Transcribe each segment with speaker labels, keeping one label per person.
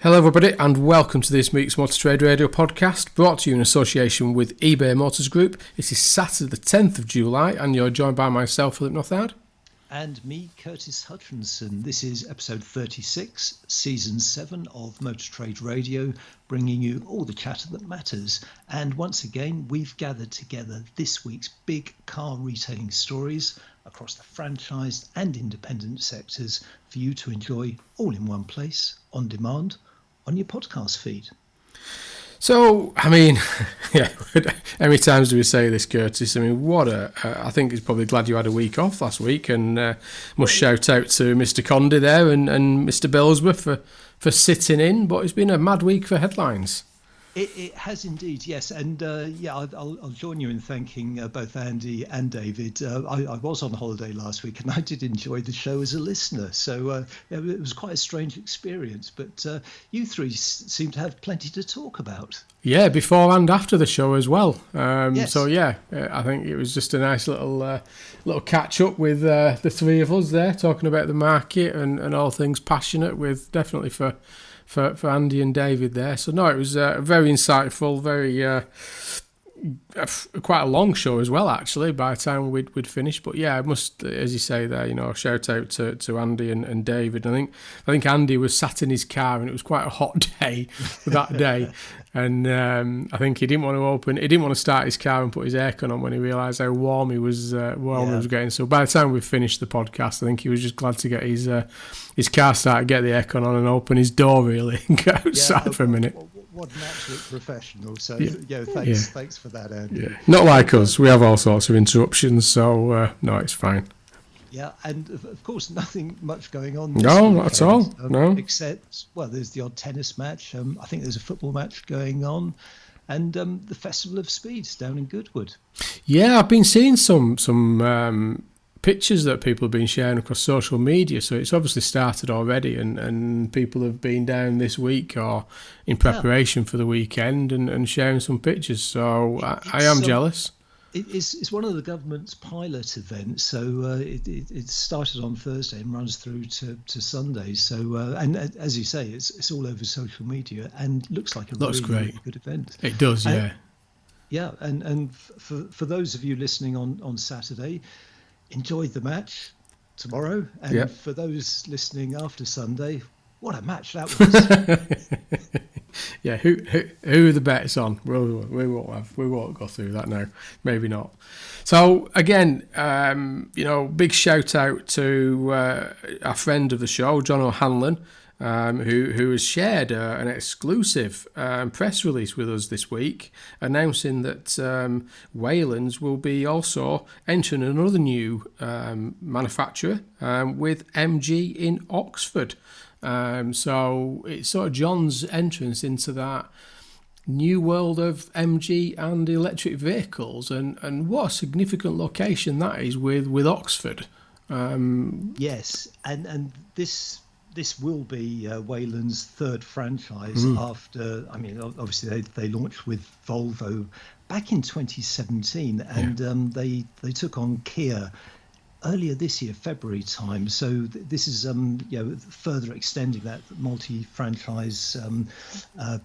Speaker 1: Hello everybody and welcome to this week's Motor Trade Radio podcast, brought to you in association with eBay Motors Group. It is Saturday the 10th of July and you're joined by myself, Philip Northard.
Speaker 2: And me, Curtis Hutchinson. This is episode 36, season 7 of Motor Trade Radio, bringing you all the chatter that matters. And once again, we've gathered together this week's big car retailing stories across the franchised and independent sectors for you to enjoy all in one place, on demand, on your podcast feed.
Speaker 1: So, I mean, yeah, how many times do we say this, Curtis? I mean, I think he's probably glad you had a week off last week, and must shout out to Mr. Condy there and Mr. Billsworth for sitting in, but it's been a mad week for headlines.
Speaker 2: It has indeed, yes. And I'll join you in thanking both Andy and David. I was on holiday last week and I did enjoy the show as a listener. So it was quite a strange experience. But you three seem to have plenty to talk about.
Speaker 1: Yeah, before and after the show as well.
Speaker 2: Yes.
Speaker 1: So, yeah, I think it was just a nice little catch up with the three of us there, talking about the market and all things passionate, with definitely for Andy and David there. So no, it was very insightful, very quite a long show as well, actually, by the time we'd finished. But yeah, I must, as you say there, shout out to Andy and David. I think Andy was sat in his car and it was quite a hot day that day. And I think he didn't want to start his car and put his aircon on when he realised how warm he was getting. So by the time we finished the podcast, I think he was just glad to get his car started, get the aircon on and open his door really and get outside for a minute.
Speaker 2: What an absolute professional. So thanks for that, Andy.
Speaker 1: Yeah. Not like us. We have all sorts of interruptions, so no, it's fine.
Speaker 2: Yeah, and of course, nothing much going on.
Speaker 1: No, not at all. No,
Speaker 2: except there's the odd tennis match. I think there's a football match going on, and the Festival of Speeds down in Goodwood. Yeah,
Speaker 1: I've been seeing some pictures that people have been sharing across social media. So it's obviously started already, and people have been down this week or in preparation for the weekend and sharing some pictures. So I am jealous.
Speaker 2: It's one of the government's pilot events, so it started on Thursday and runs through to Sunday. So and as you say, it's all over social media and looks like a really good event.
Speaker 1: It does, yeah.
Speaker 2: Yeah, and for those of you listening on Saturday, enjoy the match tomorrow, and for those listening after Sunday, what a match that was!
Speaker 1: Yeah, who are the bets on? We won't go through that now. Maybe not. So again, big shout out to our friend of the show, John O'Hanlon, who has shared an exclusive press release with us this week, announcing that Wayland's will be also entering another new manufacturer with MG in Oxford. So it's sort of John's entrance into that new world of MG and electric vehicles, and what a significant location that is with Oxford.
Speaker 2: Yes, and this will be Wayland's third franchise after, obviously they launched with Volvo back in 2017, and they took on Kia earlier this year, February time. So this is further extending that multi-franchise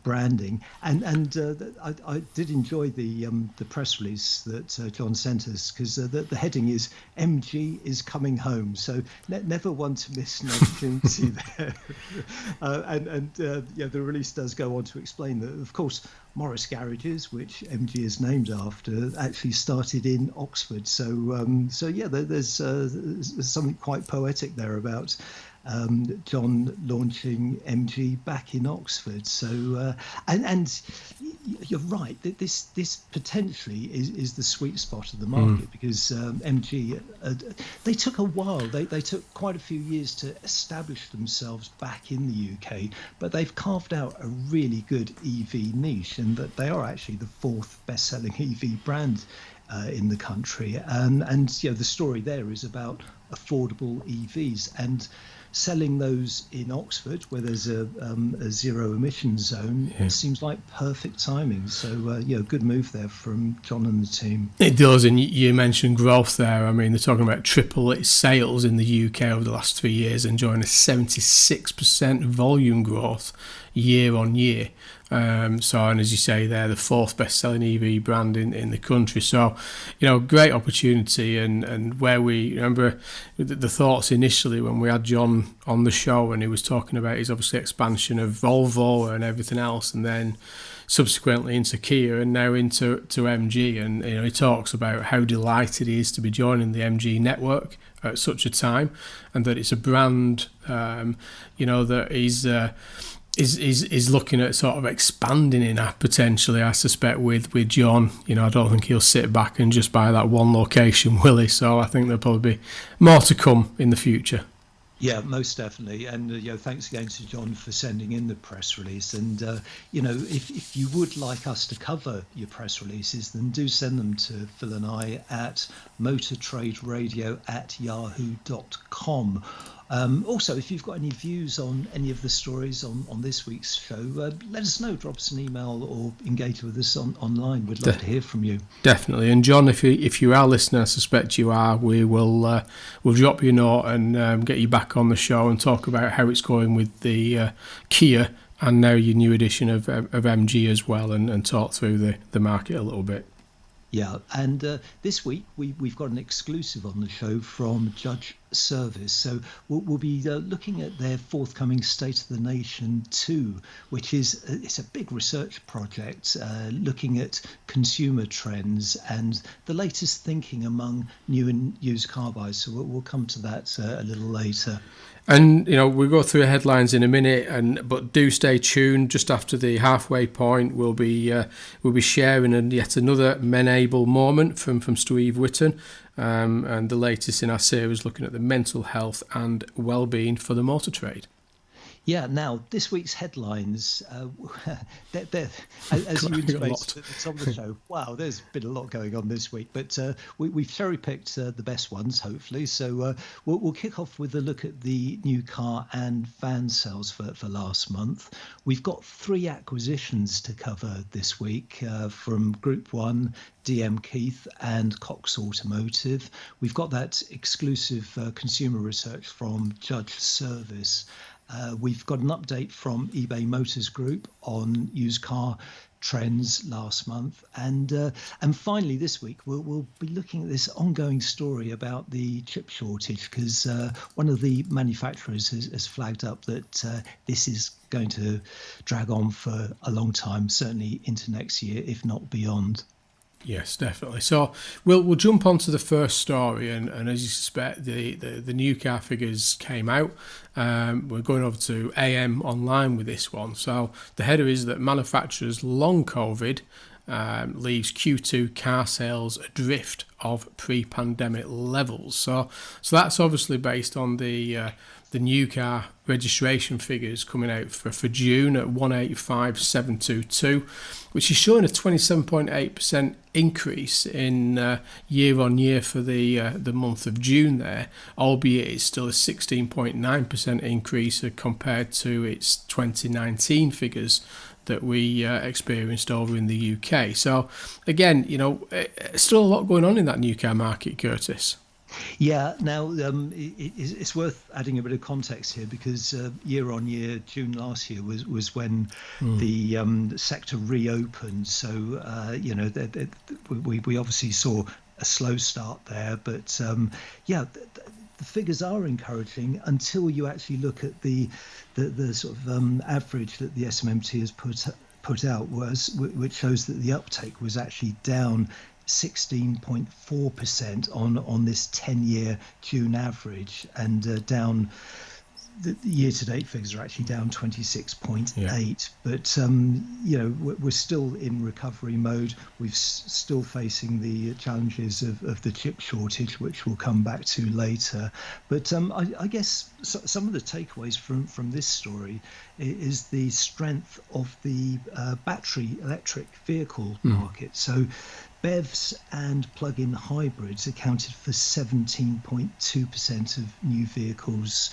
Speaker 2: branding. And I did enjoy the press release that John sent us, because the heading is MG is coming home. So never one to miss an opportunity there. The release does go on to explain that, of course, Morris Garages, which MG is named after, actually started in Oxford. So there's something quite poetic there about John launching MG back in Oxford. So and you're right, this potentially is the sweet spot of the market, because MG they took a while. They took quite a few years to establish themselves back in the UK, but they've carved out a really good EV niche, and that they are actually the fourth best-selling EV brand in the country. And the story there is about affordable EVs, and selling those in Oxford, where there's a zero emission zone, seems like perfect timing. So, good move there from John and the team.
Speaker 1: It does, and you mentioned growth there. I mean, they're talking about triple its sales in the UK over the last 3 years, enjoying a 76% volume growth year on year. So, and as you say, they're the fourth best-selling EV brand in the country. So, great opportunity. And where we remember the thoughts initially when we had John on the show, and he was talking about his obviously expansion of Volvo and everything else, and then subsequently into Kia and now into MG. And he talks about how delighted he is to be joining the MG network at such a time, and that it's a brand that is looking at sort of expanding in potentially, I suspect, with John. I don't think he'll sit back and just buy that one location, will he? So I think there'll probably be more to come in the future.
Speaker 2: Yeah, most definitely. And thanks again to John for sending in the press release. And if you would like us to cover your press releases, then do send them to Phil and I at motortraderadio@yahoo.com. Also, if you've got any views on any of the stories on this week's show, let us know. Drop us an email or engage with us online. We'd love to hear from you.
Speaker 1: Definitely. And John, if you are listening, I suspect you are, we will we'll drop you a note and get you back on the show and talk about how it's going with the Kia and now your new edition of MG as well, and talk through the market a little bit.
Speaker 2: Yeah, and this week we've got an exclusive on the show from Judge Service. So we'll be looking at their forthcoming State of the Nation 2, which is it's a big research project looking at consumer trends and the latest thinking among new and used car buyers. So we'll come to that a little later.
Speaker 1: And we'll go through the headlines in a minute, but do stay tuned. Just after the halfway point, we'll be sharing yet another Men-able moment from Stephen Whitton, and the latest in our series looking at the mental health and well-being for the motor trade. Yeah,
Speaker 2: now this week's headlines, they're, as you intimated at the top of the show, wow, there's been a lot going on this week, but we've cherry-picked the best ones, hopefully. So we'll kick off with a look at the new car and van sales for last month. We've got 3 acquisitions to cover this week from Group 1, DM Keith and Cox Automotive. We've got that exclusive consumer research from Judge Service. We've got an update from eBay Motors Group on used car trends last month, and finally this week we'll be looking at this ongoing story about the chip shortage, because one of the manufacturers has flagged up that this is going to drag on for a long time, certainly into next year, if not beyond.
Speaker 1: Yes, definitely. So we'll jump on to the first story, and as you suspect, the new car figures came out. We're going over to AM Online with this one. So the header is that manufacturers long COVID leaves Q2 car sales adrift of pre-pandemic levels. So that's obviously based on the new car registration figures coming out for June at 185,722, which is showing a 27.8% increase in year on year for the month of June there, albeit it's still a 16.9% increase compared to its 2019 figures that we experienced over in the UK. So again, still a lot going on in that new car market, Curtis.
Speaker 2: Yeah, now it's worth adding a bit of context here, because year on year, June last year was when the sector reopened. So we obviously saw a slow start there, but the figures are encouraging until you actually look at the sort of average that the SMMT has put out, which shows that the uptake was actually down 16.4% on this 10-year June average, and down the year-to-date figures are actually down 26.8. But we're still in recovery mode. We're still facing the challenges of the chip shortage, which we'll come back to later. But I guess some of the takeaways from this story is the strength of the battery electric vehicle market. So BEVs and plug-in hybrids accounted for 17.2% of new vehicles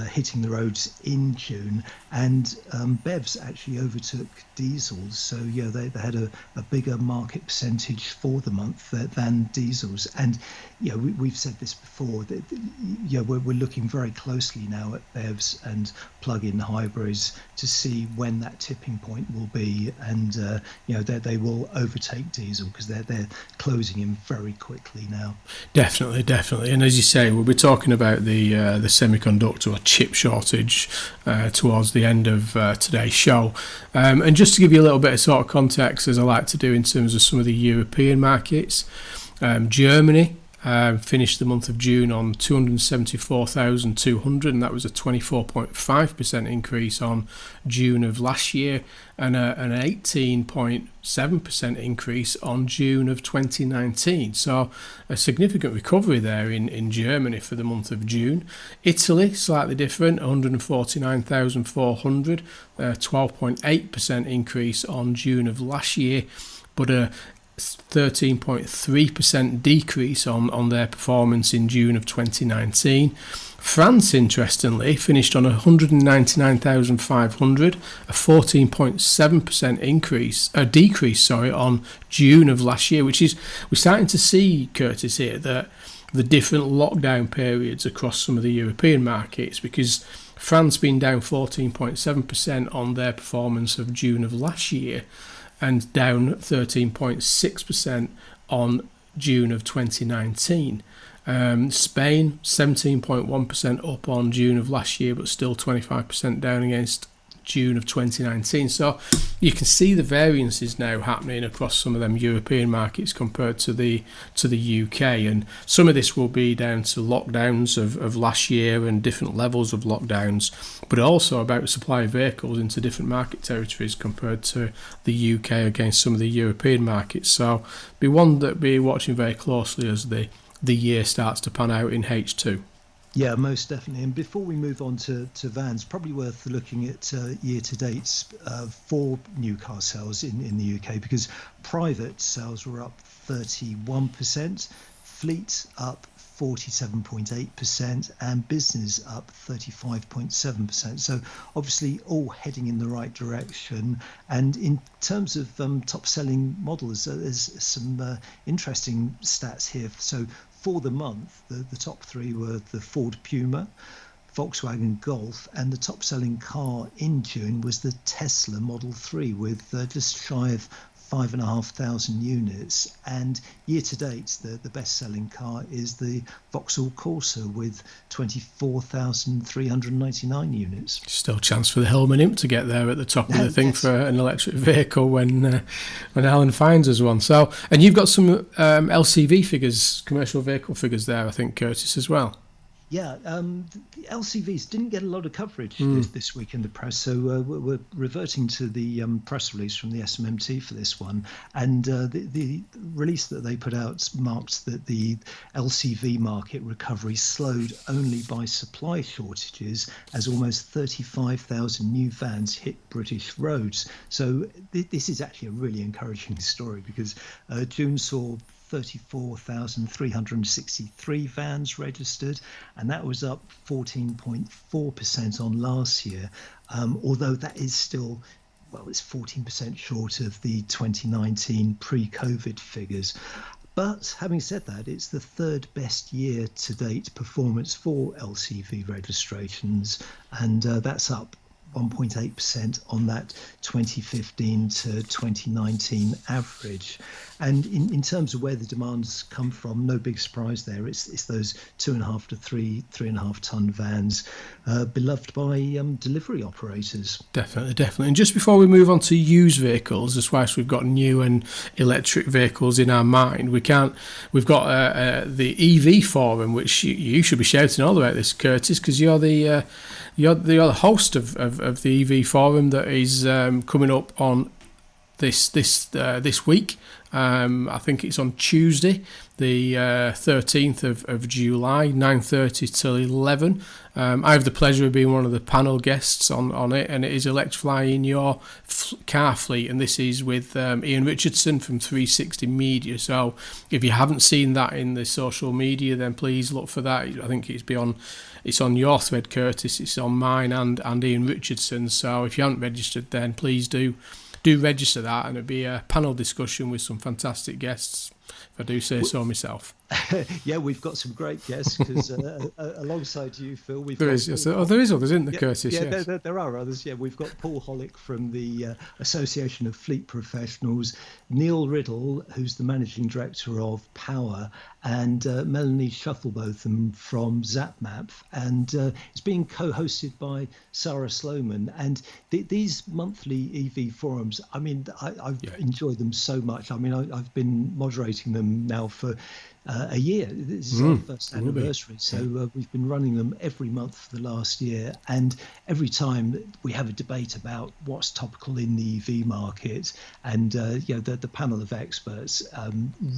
Speaker 2: hitting the roads in June, and BEVs actually overtook diesels. So yeah, they had a bigger market percentage for the month than diesels. And yeah, we've said this before that yeah, we're looking very closely now at BEVs and plug-in hybrids to see when that tipping point will be, and you know, they will overtake diesel because they're closing in very quickly now.
Speaker 1: Definitely. And as you say, we'll be talking about the semiconductor or chip shortage towards the end of today's show. And just to give you a little bit of sort of context, as I like to do in terms of some of the European markets, Germany finished the month of June on 274,200, and that was a 24.5% increase on June of last year, and an 18.7% increase on June of 2019. So a significant recovery there in Germany for the month of June. Italy, slightly different, 149,400, a 12.8% increase on June of last year, but a 13.3% decrease on their performance in June of 2019. France, interestingly, finished on 199,500, a 14.7% decrease on June of last year, which is, we're starting to see, Curtis, here, that the different lockdown periods across some of the European markets, because France been down 14.7% on their performance of June of last year, and down 13.6% on June of 2019. Spain, 17.1% up on June of last year, but still 25% down against June of 2019. So you can see the variances now happening across some of them European markets compared to the UK, and some of this will be down to lockdowns of last year and different levels of lockdowns, but also about supply of vehicles into different market territories compared to the UK against some of the European markets. So be one that be watching very closely as the year starts to pan out in H2.
Speaker 2: Yeah, most definitely. And before we move on to vans, probably worth looking at year-to-dates for new car sales in the UK, because private sales were up 31%, fleet up 47.8%, and business up 35.7%. So obviously all heading in the right direction. And in terms of top selling models, there's some interesting stats here. So for the month, the top three were the Ford Puma, Volkswagen Golf, and the top selling car in June was the Tesla Model 3 with just shy of 5,500 units. And year to date, the best selling car is the Vauxhall Corsa with 24,399 units.
Speaker 1: Still a chance for the Hellman Imp to get there at the top of the thing for an electric vehicle when Alan finds us one. So, and you've got some LCV figures, commercial vehicle figures there, I think, Curtis, as well.
Speaker 2: Yeah, the LCVs didn't get a lot of coverage this week in the press, so we're reverting to the press release from the SMMT for this one. And the release that they put out marked that the LCV market recovery slowed only by supply shortages, as almost 35,000 new vans hit British roads. So this is actually a really encouraging story, because June saw 34,363 vans registered, and that was up 14.4% on last year, although that is still, well, it's 14% short of the 2019 pre-COVID figures. But having said that, it's the third best year to date performance for LCV registrations, and that's up 1.8% on that 2015 to 2019 average. And in terms of where the demands come from, no big surprise there. It's those 2.5 to 3.5 ton vans, beloved by delivery operators.
Speaker 1: Definitely. And just before we move on to used vehicles, as whilst we've got new and electric vehicles in our mind, we've got the EV forum, which you should be shouting all about this, Curtis, because you're the host of the EV forum that is coming up on this week I think it's on Tuesday, the 13th of July, 9:30 till 11. I have the pleasure of being one of the panel guests on it, and it is electrifying your car fleet, and this is with Ian Richardson from 360 Media. So if you haven't seen that in the social media, then please look for that. I think it's on your thread, Curtis. It's on mine and Ian Richardson. So if you haven't registered, then please do register that, and it'll be a panel discussion with some fantastic guests, if I do say so myself.
Speaker 2: Yeah, we've got some great guests because alongside you, Phil,
Speaker 1: there is others, isn't there, Curtis?
Speaker 2: Yeah,
Speaker 1: yes.
Speaker 2: there are others. Yeah, we've got Paul Hollick from the Association of Fleet Professionals, Neil Riddle, who's the managing director of Power, and Melanie Shufflebotham from ZapMap, and it's being co-hosted by Sarah Sloman. And these monthly EV forums, I mean, I've enjoyed them so much. I mean, I've been moderating them now for a year. This is our first anniversary, so we've been running them every month for the last year, and every time we have a debate about what's topical in the EV market, and the panel of experts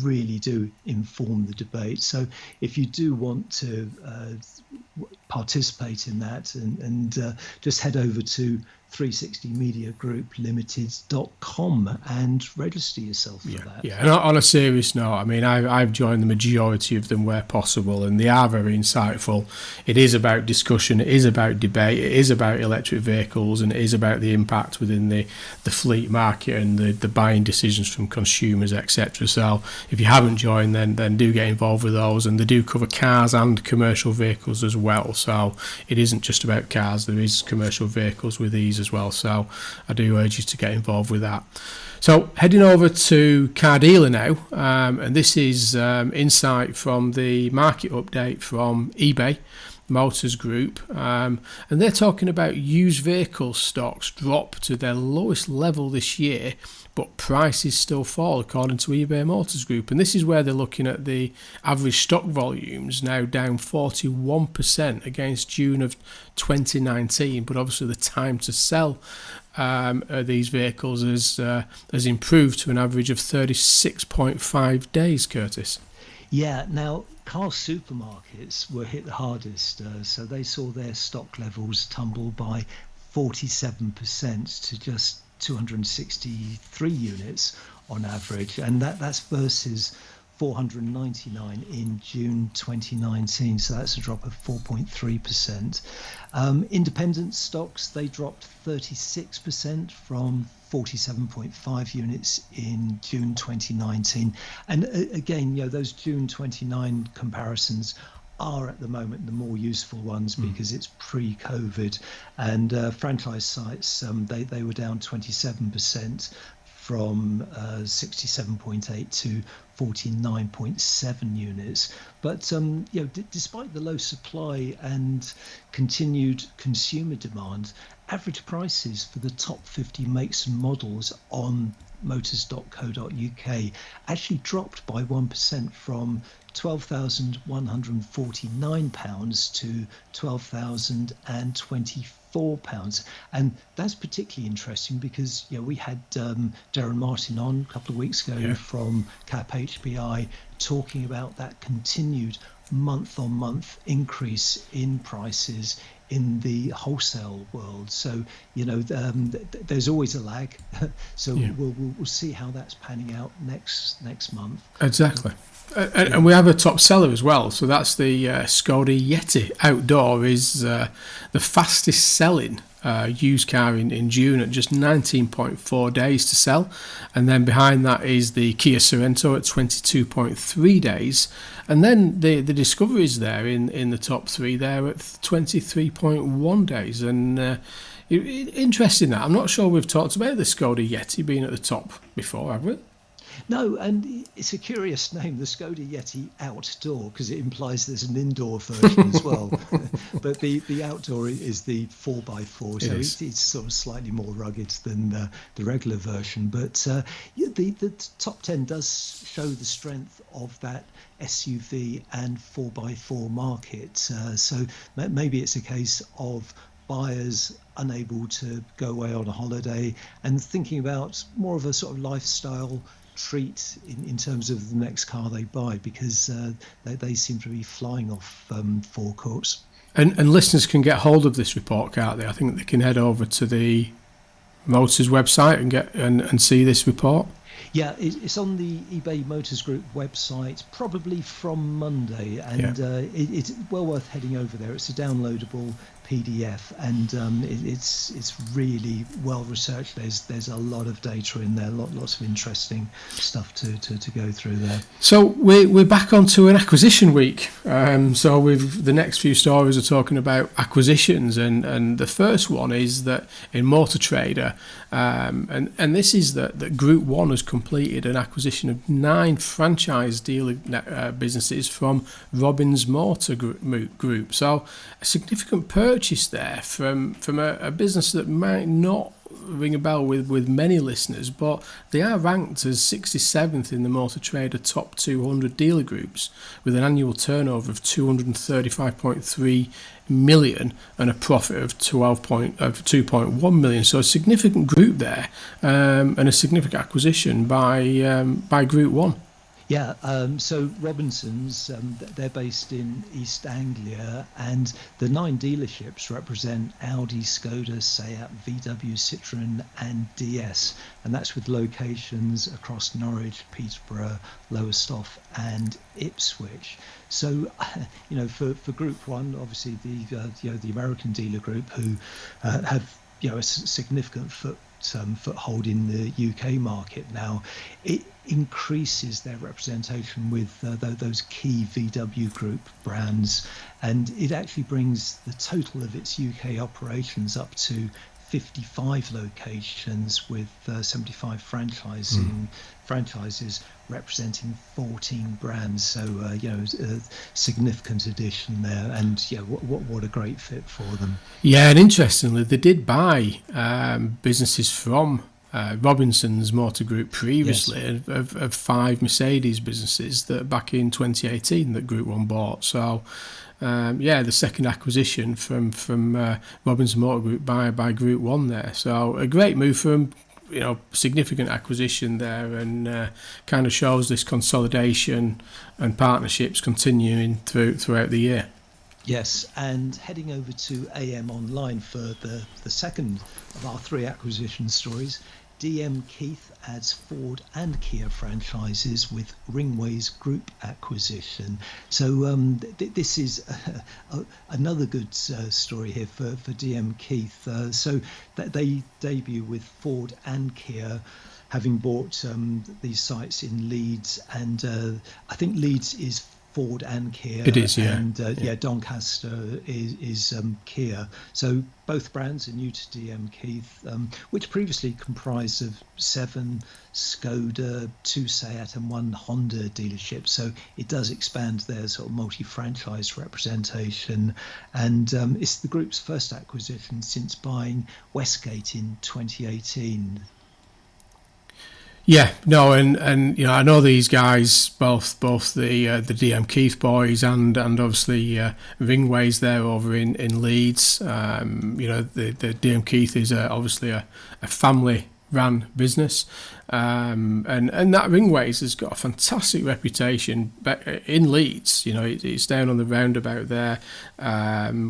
Speaker 2: really do inform the debate. So if you do want to participate in that, and just head over to 360mediagrouplimited.com and register yourself for that.
Speaker 1: Yeah, and on a serious note, I mean, I've joined the majority of them where possible, and they are very insightful. It is about discussion, it is about debate, it is about electric vehicles, and it is about the impact within the fleet market and the buying decisions from consumers, etc. So if you haven't joined, then do get involved with those, and they do cover cars and commercial vehicles as well. So it isn't just about cars, there is commercial vehicles with these as well, so I do urge you to get involved with that. So heading over to Car Dealer now, and this is insight from the market update from eBay Motors Group, and they're talking about used vehicle stocks drop to their lowest level this year, but prices still fall according to eBay Motors Group. And this is where they're looking at the average stock volumes now down 41% against June of 2019, but obviously the time to sell these vehicles has improved to an average of 36.5 days, Curtis.
Speaker 2: Yeah, now car supermarkets were hit the hardest, so they saw their stock levels tumble by 47% to just 263 units on average, and that's versus 499 in June 2019, so that's a drop of 4.3%. Independent stocks, they dropped 36% from 47.5 units in June 2019, and again, those June 29 comparisons are at the moment the more useful ones because it's pre-COVID, and franchise sites, they were down 27% from 67.8 to 49.7 units. But despite the low supply and continued consumer demand, average prices for the top 50 makes and models on motors.co.uk actually dropped by 1% from £12,149 to £12,024, and that's particularly interesting because we had Darren Martin on a couple of weeks ago from CAP HPI talking about that continued month-on-month increase in prices in the wholesale world. So there's always a lag. So we'll see how that's panning out next month.
Speaker 1: Exactly. And we have a top seller as well. So that's the Skoda Yeti Outdoor is the fastest selling used car in June at just 19.4 days to sell. And then behind that is the Kia Sorento at 22.3 days. And then the Discovery's there in the top three there at 23.1 days. And interesting that. I'm not sure we've talked about the Skoda Yeti being at the top before, have we?
Speaker 2: No, and it's a curious name, the Skoda Yeti Outdoor, because it implies there's an indoor version as well. But the outdoor is the 4x4, so it's sort of slightly more rugged than the regular version. But the top 10 does show the strength of that SUV and 4x4 market. So maybe it's a case of buyers unable to go away on a holiday and thinking about more of a sort of lifestyle treat in terms of the next car they buy, because they seem to be flying off forecourts.
Speaker 1: And listeners can get hold of this report, can't they? I think they can head over to the Motors website and get and see this report.
Speaker 2: Yeah, it's on the eBay Motors Group website, probably from Monday, and it's well worth heading over there. It's a downloadable PDF, and it's really well researched. There's a lot of data in there, lots of interesting stuff to go through there.
Speaker 1: So we're back onto an acquisition week. So with the next few stories are talking about acquisitions, and the first one is that in Motor Trader, and this is that Group 1 has completed an acquisition of 9 franchise dealer businesses from Robbins Motor Group. So a significant purchase there from a business that might not ring a bell with many listeners, but they are ranked as 67th in the Motor Trader top 200 dealer groups with an annual turnover of 235.3 million and a profit of 2.1 million. So a significant group there, and a significant acquisition by Group 1.
Speaker 2: Yeah, so Robinsons, they're based in East Anglia, and the 9 dealerships represent Audi, Skoda, Seat, VW, Citroën and DS, and that's with locations across Norwich, Peterborough, Lowestoft and Ipswich. So, for Group 1, obviously the American dealer group who have a significant foothold in the UK market now, it increases their representation with those key VW Group brands, and it actually brings the total of its UK operations up to 55 locations with 75 franchises representing 14 brands. So a significant addition there, and what a great fit for them.
Speaker 1: Yeah, and interestingly, they did buy businesses from Robinsons Motor Group previously, yes, of 5 Mercedes businesses that back in 2018 that Group 1 bought. So the second acquisition from Robinsons Motor Group by Group 1 there. So a great move for them, significant acquisition there, and kind of shows this consolidation and partnerships continuing throughout the year.
Speaker 2: Yes, and heading over to AM Online for the second of our 3 acquisition stories, DM Keith adds Ford and Kia franchises with Ringway's group acquisition. So this is another good story here for DM Keith. So they debut with Ford and Kia, having bought these sites in Leeds, and I think Leeds is Ford and Kia.
Speaker 1: It is, yeah.
Speaker 2: And Doncaster is Kia. So both brands are new to DM Keith, which previously comprised of 7 Skoda, 2 Seat and 1 Honda dealerships. So it does expand their sort of multi-franchise representation. And it's the group's first acquisition since buying Westgate in 2018.
Speaker 1: Yeah, no, and I know these guys, both the DM Keith boys and obviously Ringways there over in Leeds. The DM Keith is obviously a family ran business, and that Ringways has got a fantastic reputation in Leeds. It's down on the roundabout there,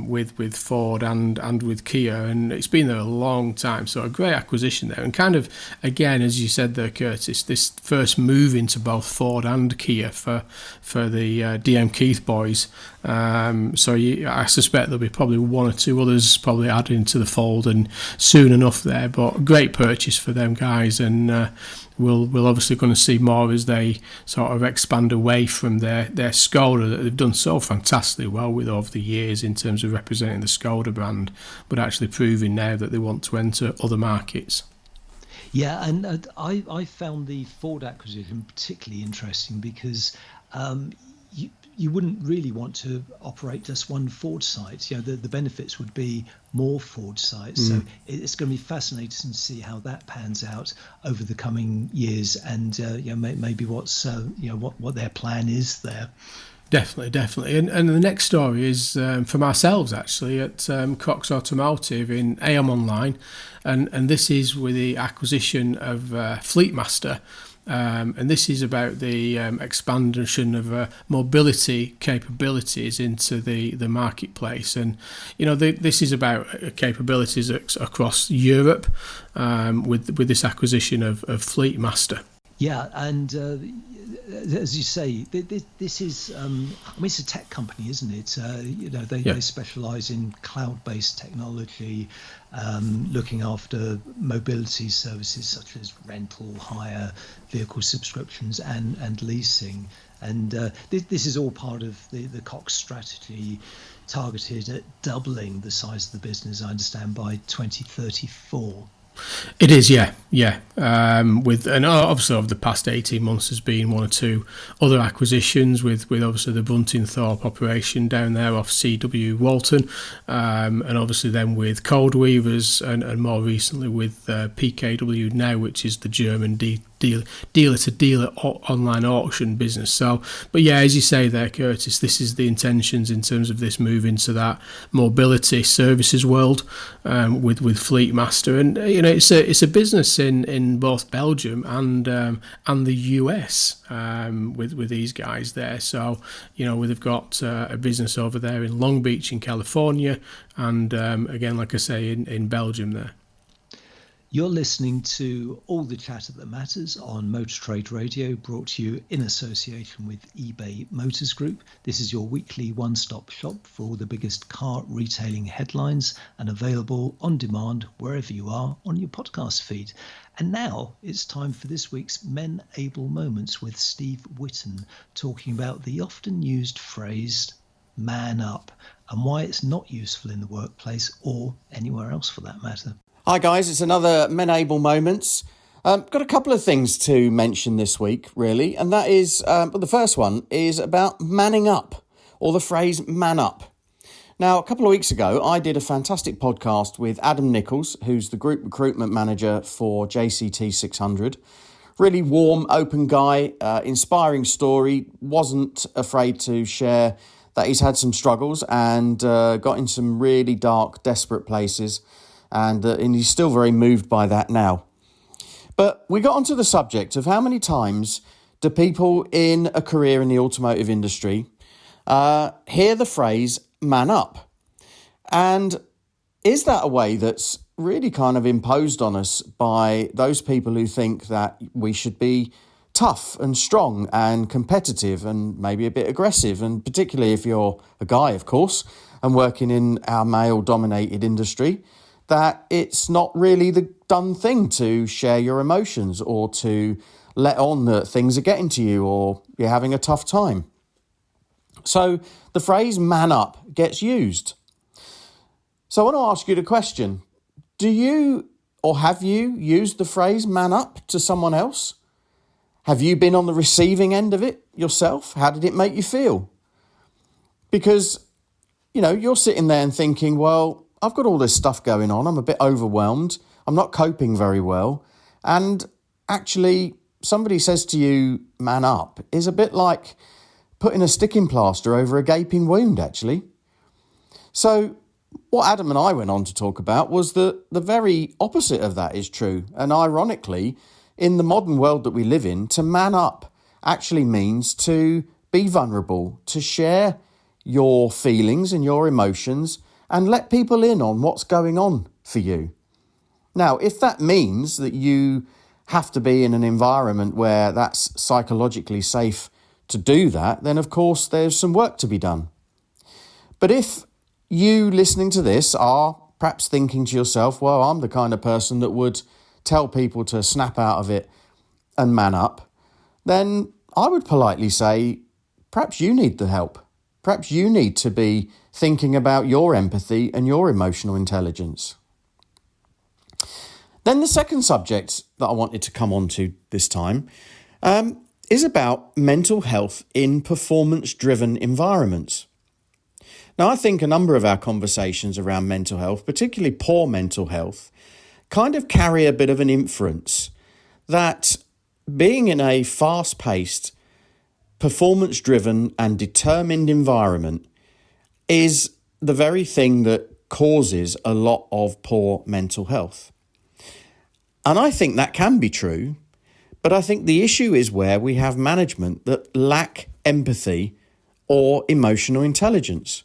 Speaker 1: with Ford and with Kia, and it's been there a long time. So a great acquisition there, and kind of again, as you said there, Curtis, this first move into both Ford and Kia for the DM Keith boys. I suspect there'll be probably 1 or 2 others probably added into the fold, and soon enough there. But a great purchase for them guys, and we'll obviously going to see more as they sort of expand away from their Skoda that they've done so fantastically well with over the years in terms of representing the Skoda brand, but actually proving now that they want to enter other markets.
Speaker 2: Yeah, and I found the Ford acquisition particularly interesting because you wouldn't really want to operate just one Ford site. The benefits would be more Ford sites. So it's going to be fascinating to see how that pans out over the coming years, and maybe what's what their plan is there.
Speaker 1: Definitely. And the next story is from ourselves, actually, at Cox Automotive in AM Online. And this is with the acquisition of Fleetmaster. And this is about the expansion of mobility capabilities into the marketplace. And, this is about capabilities across Europe with this acquisition of Fleetmaster.
Speaker 2: Yeah, and as you say, this is, it's a tech company, isn't it? They specialize in cloud-based technology, looking after mobility services such as rental, hire, vehicle subscriptions, and leasing. And this is all part of the Cox strategy, targeted at doubling the size of the business, I understand, by 2034.
Speaker 1: It is, yeah. And obviously over the past 18 months there's been one or two other acquisitions with obviously the Buntingthorpe operation down there off CW Walton, and obviously then with Cold Weavers and more recently with PKW now, which is the German dealer-to-dealer online auction business. So, but yeah, as you say there, Curtis, this is the intentions in terms of this move into that mobility services world with Fleetmaster, and it's a business in both Belgium and the US with these guys there. So we've got a business over there in Long Beach in California, and again, like I say, in Belgium there.
Speaker 2: You're listening to All the Chatter That Matters on Motor Trade Radio, brought to you in association with eBay Motors Group. This is your weekly one-stop shop for all the biggest car retailing headlines, and available on demand wherever you are on your podcast feed. And now it's time for this week's Men Able Moments with Steve Whitton, talking about the often used phrase "man up" and why it's not useful in the workplace or anywhere else for that matter.
Speaker 3: Hi guys, it's another Men Able Moments. Got a couple of things to mention this week, really, and that is, the first one is about manning up, or the phrase man up. Now, a couple of weeks ago, I did a fantastic podcast with Adam Nichols, who's the Group Recruitment Manager for JCT 600. Really warm, open guy, inspiring story, wasn't afraid to share that he's had some struggles and got in some really dark, desperate places. And he's still very moved by that now. But we got onto the subject of how many times do people in a career in the automotive industry hear the phrase "man up"? And is that a way that's really kind of imposed on us by those people who think that we should be tough and strong and competitive and maybe a bit aggressive, and particularly if you're a guy, of course, and working in our male-dominated industry, that it's not really the done thing to share your emotions or to let on that things are getting to you or you're having a tough time. So the phrase "man up" gets used. So I want to ask you the question, do you or have you used the phrase "man up" to someone else? Have you been on the receiving end of it yourself? How did it make you feel? Because, you're sitting there and thinking, well, I've got all this stuff going on. I'm a bit overwhelmed. I'm not coping very well. And actually, somebody says to you, "man up," is a bit like putting a sticking plaster over a gaping wound, actually. So what Adam and I went on to talk about was that the very opposite of that is true. And ironically, in the modern world that we live in, to man up actually means to be vulnerable, to share your feelings and your emotions and let people in on what's going on for you. Now, if that means that you have to be in an environment where that's psychologically safe to do that, then of course there's some work to be done. But if you listening to this are perhaps thinking to yourself, well, I'm the kind of person that would tell people to snap out of it and man up, then I would politely say, perhaps you need the help. Perhaps you need to be thinking about your empathy and your emotional intelligence. Then the second subject that I wanted to come on to this time is about mental health in performance-driven environments. Now, I think a number of our conversations around mental health, particularly poor mental health, kind of carry a bit of an inference that being in a fast-paced, performance-driven and determined environment is the very thing that causes a lot of poor mental health. And I think that can be true, But I think the issue is where we have management that lack empathy or emotional intelligence.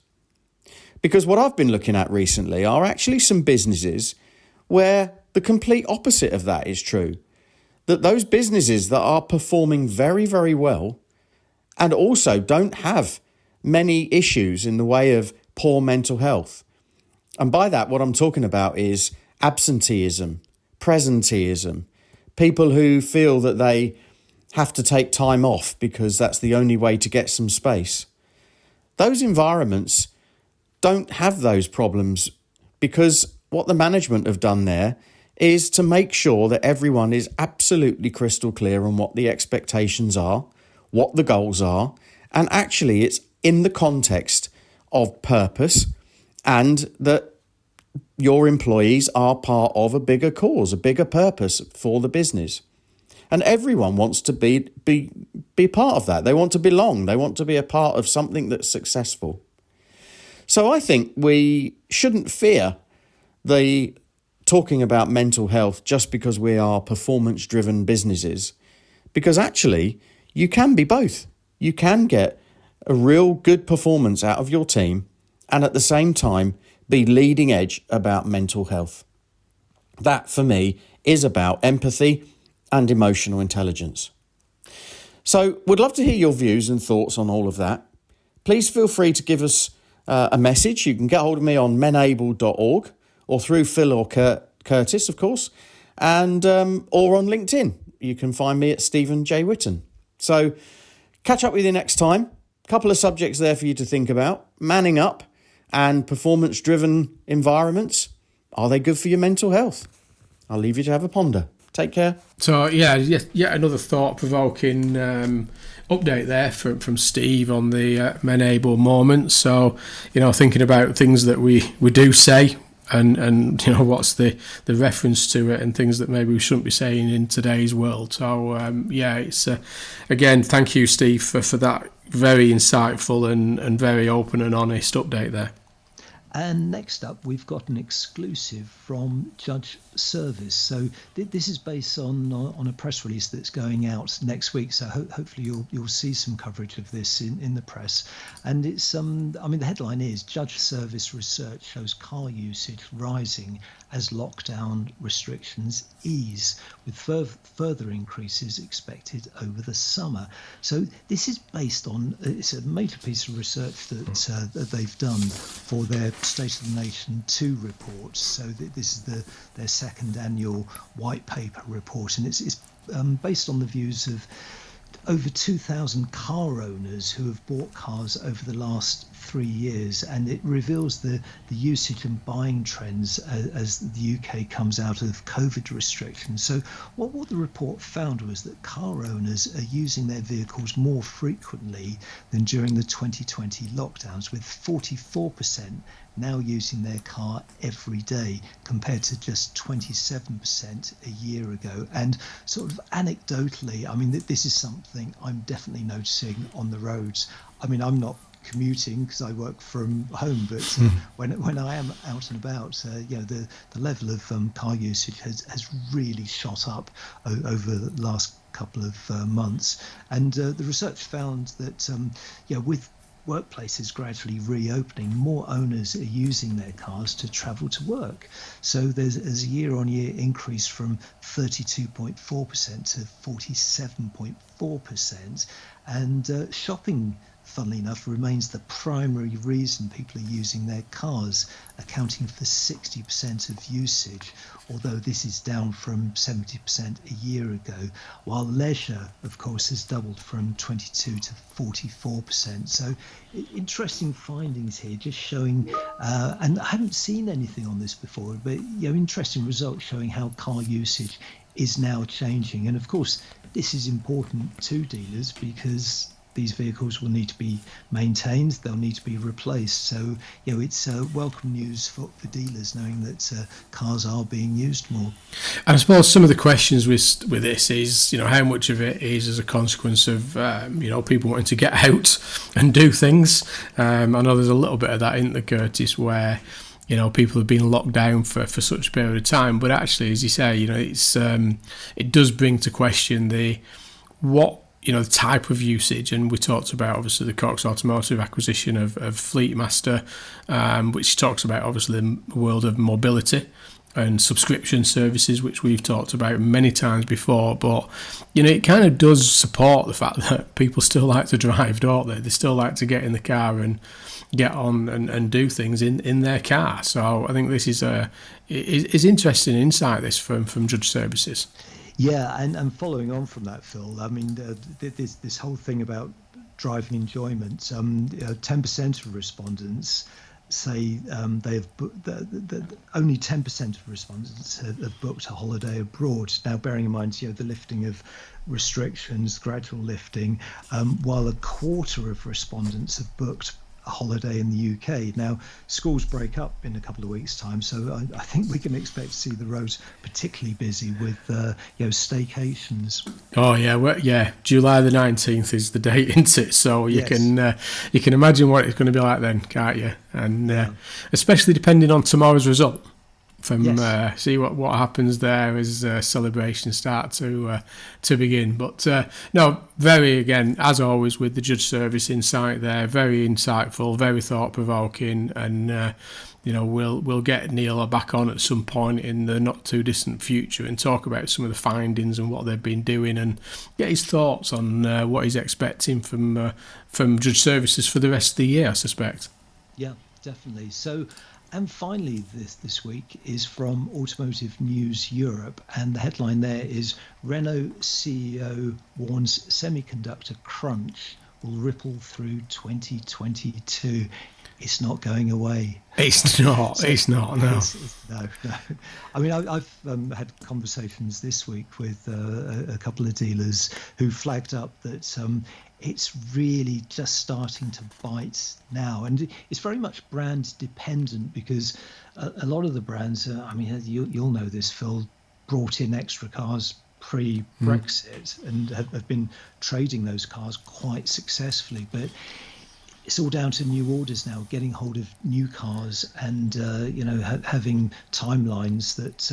Speaker 3: Because what I've been looking at recently are actually some businesses where the complete opposite of that is true. That those businesses that are performing very, very well and also don't have many issues in the way of poor mental health. And by that, what I'm talking about is absenteeism, presenteeism, people who feel that they have to take time off because that's the only way to get some space. Those environments don't have those problems because what the management have done there is to make sure that everyone is absolutely crystal clear on what the expectations are, what the goals are, and actually it's in the context of purpose and that your employees are part of a bigger cause, a bigger purpose for the business. And everyone wants to be part of that. They want to belong. They want to be a part of something that's successful. So I think we shouldn't fear the talking about mental health just because we are performance-driven businesses, because actually you can be both. You can get a real good performance out of your team and at the same time be leading edge about mental health. That, for me, is about empathy and emotional intelligence. So we'd love to hear your views and thoughts on all of that. Please feel free to give us a message. You can get hold of me on menable.org or through Phil or Curtis, of course, and or on LinkedIn. You can find me at Stephen J. Whitton. So catch up with you next time. A couple of subjects there for you to think about. Manning up and performance-driven environments. Are they good for your mental health? I'll leave you to have a ponder. Take care.
Speaker 1: So, yet another thought-provoking update there from Steve on the Menable moment. So, thinking about things that we do say and what's the reference to it and things that maybe we shouldn't be saying in today's world. So, it's again, thank you, Steve, for that very insightful and very open and honest update there.
Speaker 2: And next up, we've got an exclusive from Judge Service. So this is based on a press release that's going out next week. So hopefully you'll see some coverage of this in the press. And it's the headline is Judge Service research shows car usage rising as lockdown restrictions ease, with further increases expected over the summer. So this is based on it's a major piece of research that they've done for their State of the Nation 2 report. So this is their second annual white paper report, and it's based on the views of over 2,000 car owners who have bought cars over the last 3 years, and it reveals the usage and buying trends as the UK comes out of COVID restrictions. So what the report found was that car owners are using their vehicles more frequently than during the 2020 lockdowns, with 44% now using their car every day compared to just 27% a year ago. And sort of anecdotally, this is something I'm definitely noticing on the roads. I'm not commuting because I work from home, but when I am out and about, the level of car usage has really shot up over the last couple of months. And the research found that with workplaces gradually reopening, more owners are using their cars to travel to work. So there's a year-on-year increase from 32.4% to 47.4%. And shopping, funnily enough, remains the primary reason people are using their cars, accounting for 60% of usage, although this is down from 70% a year ago, while leisure, of course, has doubled from 22 to 44%. So interesting findings here, just showing, and I haven't seen anything on this before, but interesting results showing how car usage is now changing. And of course, this is important to dealers because these vehicles will need to be maintained, they'll need to be replaced. So, it's welcome news for dealers knowing that cars are being used more.
Speaker 1: And I suppose some of the questions with this is, how much of it is as a consequence of, people wanting to get out and do things. I know there's a little bit of that, isn't there, Curtis, where people have been locked down for such a period of time. But actually, as you say, it does bring to question the type of usage. And we talked about, obviously, the Cox Automotive acquisition of Fleetmaster, which talks about, obviously, the world of mobility and subscription services, which we've talked about many times before. But, it kind of does support the fact that people still like to drive, don't they? They still like to get in the car and get on and do things in their car. So I think this is interesting insight, this from Judge Services.
Speaker 2: Yeah, and following on from that, Phil, I mean, this whole thing about driving enjoyment, 10% of respondents say only 10% of respondents have booked a holiday abroad. Now, bearing in mind, the lifting of restrictions, gradual lifting, while a quarter of respondents have booked a holiday in the UK. Now, schools break up in a couple of weeks' time, so I think we can expect to see the roads particularly busy with staycations.
Speaker 1: Oh yeah, July the 19th is the date, isn't it? So you can imagine what it's going to be like then, can't you? And especially depending on tomorrow's result. See what happens there as celebrations start to begin. But no, very, again, as always with the Judge Service insight there, very insightful, very thought provoking, and we'll get Neil back on at some point in the not too distant future and talk about some of the findings and what they've been doing and get his thoughts on what he's expecting from Judge Services for the rest of the year, I suspect.
Speaker 2: Yeah, definitely. So. And finally, this week is from Automotive News Europe, and the headline there is Renault CEO warns semiconductor crunch will ripple through 2022. It's not going away.
Speaker 1: It's not. No.
Speaker 2: No. I mean, I've had conversations this week with a couple of dealers who flagged up that it's really just starting to bite now, and it's very much brand dependent because a lot of the brands, you'll know this, Phil, brought in extra cars pre-Brexit and have been trading those cars quite successfully, but it's all down to new orders now, getting hold of new cars and having timelines that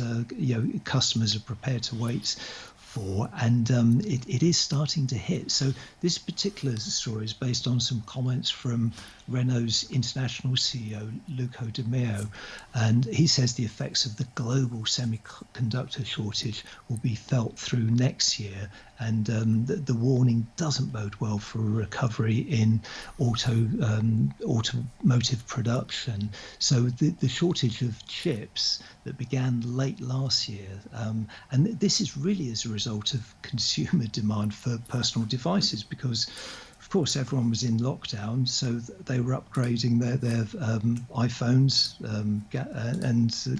Speaker 2: customers are prepared to wait for, and it is starting to hit. So this particular story is based on some comments from Renault's international CEO Luca De Meo, and he says the effects of the global semiconductor shortage will be felt through next year, and the warning doesn't bode well for a recovery in automotive production. So the shortage of chips that began late last year, and this is really as a result of consumer demand for personal devices, because of course everyone was in lockdown, so they were upgrading their iPhones and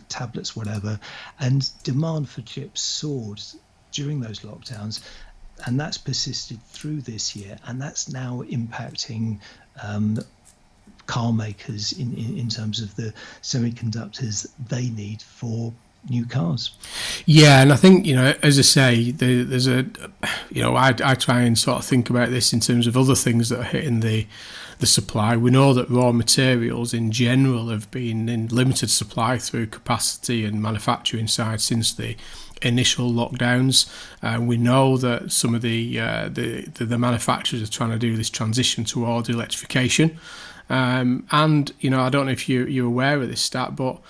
Speaker 2: tablets, whatever, and demand for chips soared during those lockdowns, and that's persisted through this year, and that's now impacting car makers in terms of the semiconductors they need for new cars.
Speaker 1: Yeah, and I think, as I say, there's I try and sort of think about this in terms of other things that are hitting the supply. We know that raw materials in general have been in limited supply through capacity and manufacturing side since the initial lockdowns. We know that some of the manufacturers are trying to do this transition toward electrification. And I don't know if you're aware of this stat, but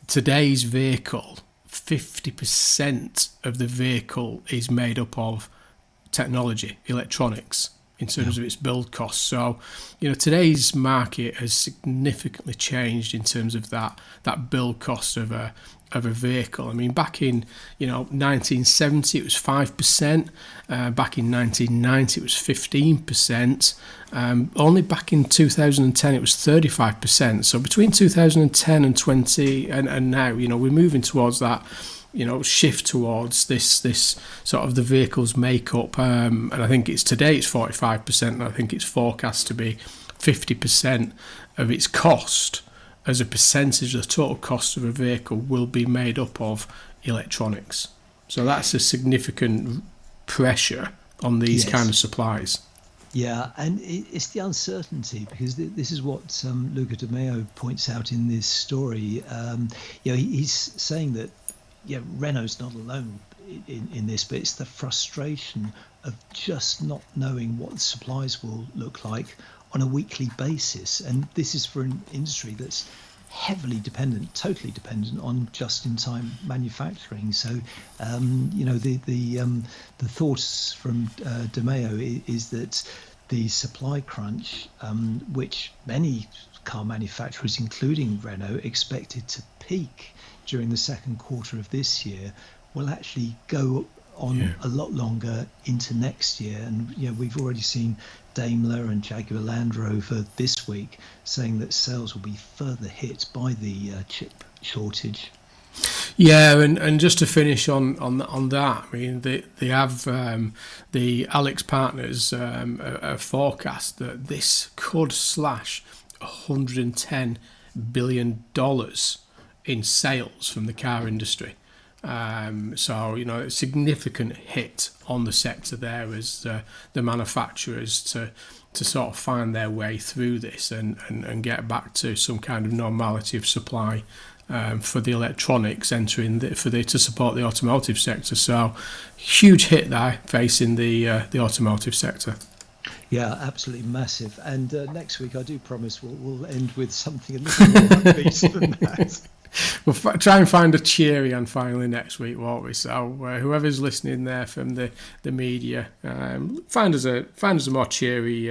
Speaker 1: today's vehicle, 50% of the vehicle is made up of technology, electronics, in terms of its build costs. So, today's market has significantly changed in terms of that build cost of a vehicle. I mean, back in 1970 it was 5%. Back in 1990 it was 15%. Only back in 2010 it was 35%. So between 2010 and 20 and now, we're moving towards that, shift towards this sort of the vehicle's makeup. And I think today it's 45%, and I think it's forecast to be 50% of its cost as a percentage of the total cost of a vehicle will be made up of electronics. So that's a significant pressure on these kind of supplies.
Speaker 2: Yeah, and it's the uncertainty, because this is what Luca Di Maio points out in this story. He's saying that Renault's not alone in this, but it's the frustration of just not knowing what the supplies will look like on a weekly basis. And this is for an industry that's heavily dependent, totally dependent on just-in-time manufacturing. So, the thoughts from Di Maio is that the supply crunch, which many car manufacturers, including Renault, expected to peak during the second quarter of this year, will actually go on a lot longer into next year. And we've already seen Daimler and Jaguar Land Rover this week saying that sales will be further hit by the chip shortage.
Speaker 1: Yeah, and just to finish on that, I mean, they have the Alex Partners a forecast that this could slash $110 billion in sales from the car industry. So, a significant hit on the sector there as the manufacturers to sort of find their way through this and get back to some kind of normality of supply for the electronics entering to support the automotive sector. So, huge hit there facing the automotive sector.
Speaker 2: Yeah, absolutely massive. And next week, I do promise we'll end with something a little more upbeat than that.
Speaker 1: We'll try and find a cheery and finally next week, won't we? So whoever's listening there from the media, find us a more cheery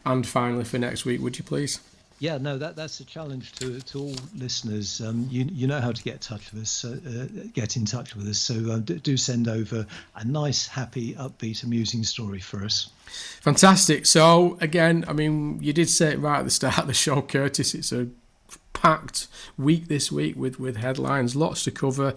Speaker 1: and finally for next week, would you please?
Speaker 2: Yeah, no, that's a challenge to all listeners. You know how to get in touch with us. So do send over a nice, happy, upbeat, amusing story for us.
Speaker 1: Fantastic. So again, I mean, you did say it right at the start of the show, Curtis. It's a packed week this week with headlines, lots to cover.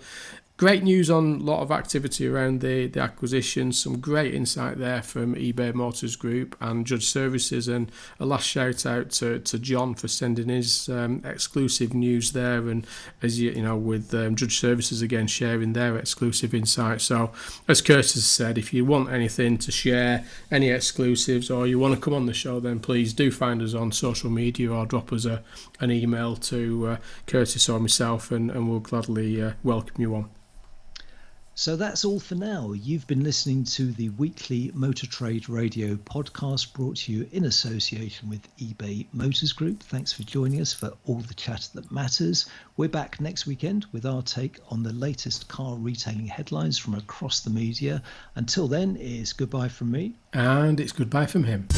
Speaker 1: Great news on a lot of activity around the acquisition. Some great insight there from eBay Motors Group and Judge Services. And a last shout out to John for sending his exclusive news there. And as you know, with Judge Services again sharing their exclusive insight. So as Curtis said, if you want anything to share, any exclusives, or you want to come on the show, then please do find us on social media or drop us an email to Curtis or myself, and we'll gladly welcome you on.
Speaker 2: So that's all for now. You've been listening to the weekly Motor Trade Radio podcast brought to you in association with eBay Motors Group. Thanks for joining us for all the chat that matters. We're back next weekend with our take on the latest car retailing headlines from across the media. Until then, it's goodbye from me.
Speaker 1: And it's goodbye from him.